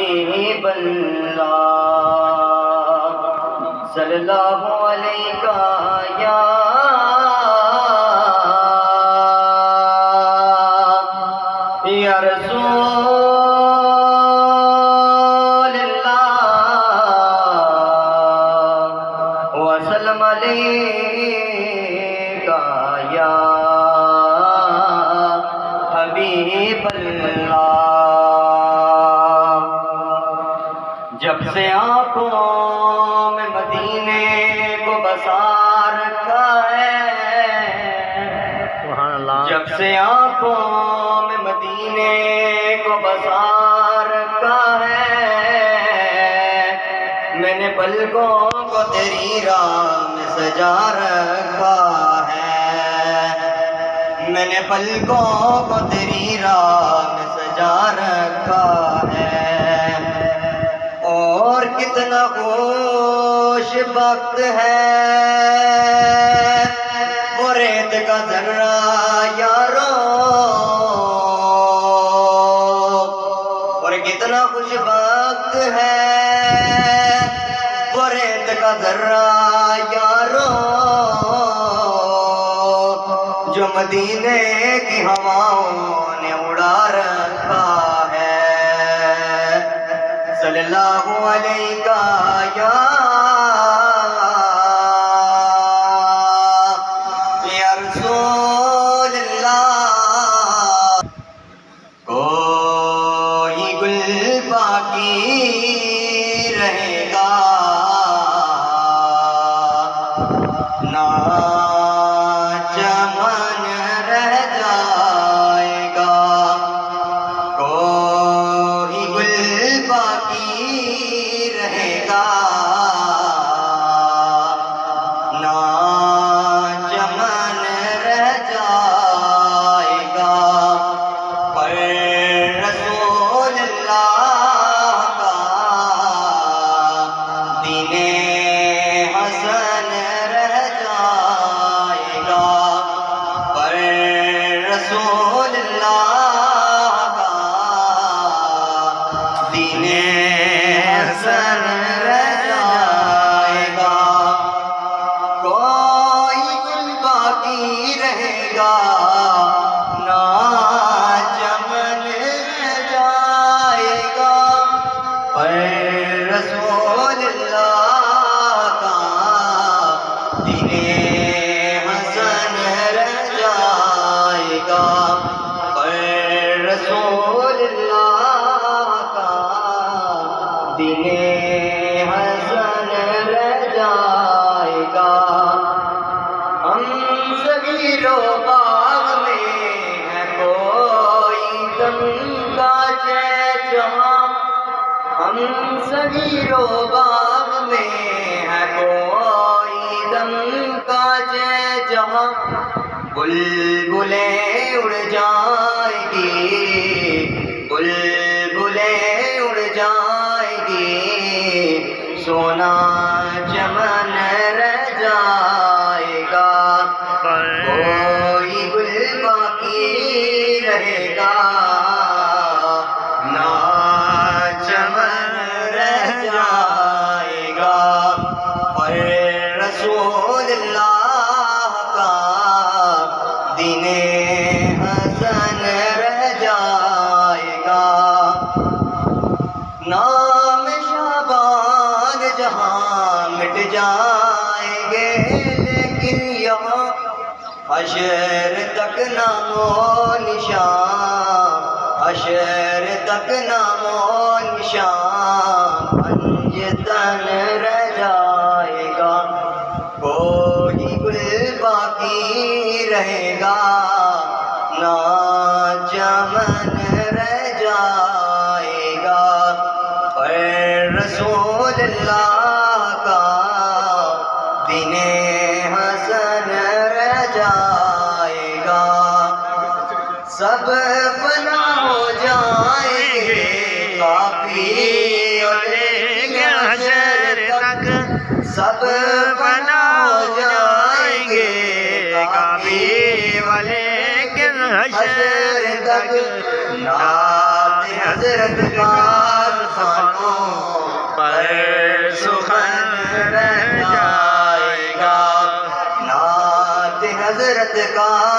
حبیب اللہ صلی اللہ علیہ یا رسول اللہ وسلم علیکہ یا حبیب اللہ۔ جب سے آنکھوں میں مدینے کو بسا رکھا ہے، جب سے آنکھوں میں مدینے کو بسا رکھا ہے، میں نے پلکوں کو تیری راہ میں سجا رکھا ہے، میں نے پلکوں کو تیری راہ میں سجا رکھا ہے۔ اور کتنا خوش وقت ہے وہ ریت کا ذرہ یارو، اور کتنا خوش وقت ہے وہ ریت کا ذرہ یارو، جو مدینے کی ہواؤں نے اڑا رکھا ہے۔ صلی اللہ علیہ یا رسول اللہ۔ کوئی گل باقی رہے گا نہ چمن رہ جائے گا، کوئی گل باقی رہے گا نہ چمن رہ جائے گا، پر رسول اللہ کا دین حسن رہ جائے گا، پر رسول اللہ کا دین حسن رہ جائے گا۔ کوئی گل باقی رہے گا نہ چمن رہ جائے گا، پر رسول اللہ کا دین حسن رہ جائے گا، پر رسول اللہ کا دین حسن رہ جائے گا۔ ہم صغیرو باغ میں ہے کوئی دم کا جہاں، ہم صغیرو باغ میں ہے کوئی دم کا جہاں، بلبلیں اڑ جائیں گی، بلبلیں اڑ جائیں گی، سونا چمن رہ جائے گا، کوئی گل باقی رہے گا نہ چمن رہ جائے گا، پر رسول اللہ کا دین حسن رہ جائے گا۔ نام شعبان جہاں مٹ جائیں گے، لیکن یہاں حشر تک نام و نشان، حشر تک نام و نشان پنجتن رہ جائے گا، کوئی گل باقی رہے گا نہ چمن رہ جائے گا، پر رسول اللہ کا دین حسن رہ جائے گا۔ سب فنا ہو جائیں گے کافی حشر تک، سب فنا ہو جائیں گے کافی والے حشر تک، نعت حضرت کا دفنوں پر سخن رہ جائے گا، نعت حضرت کا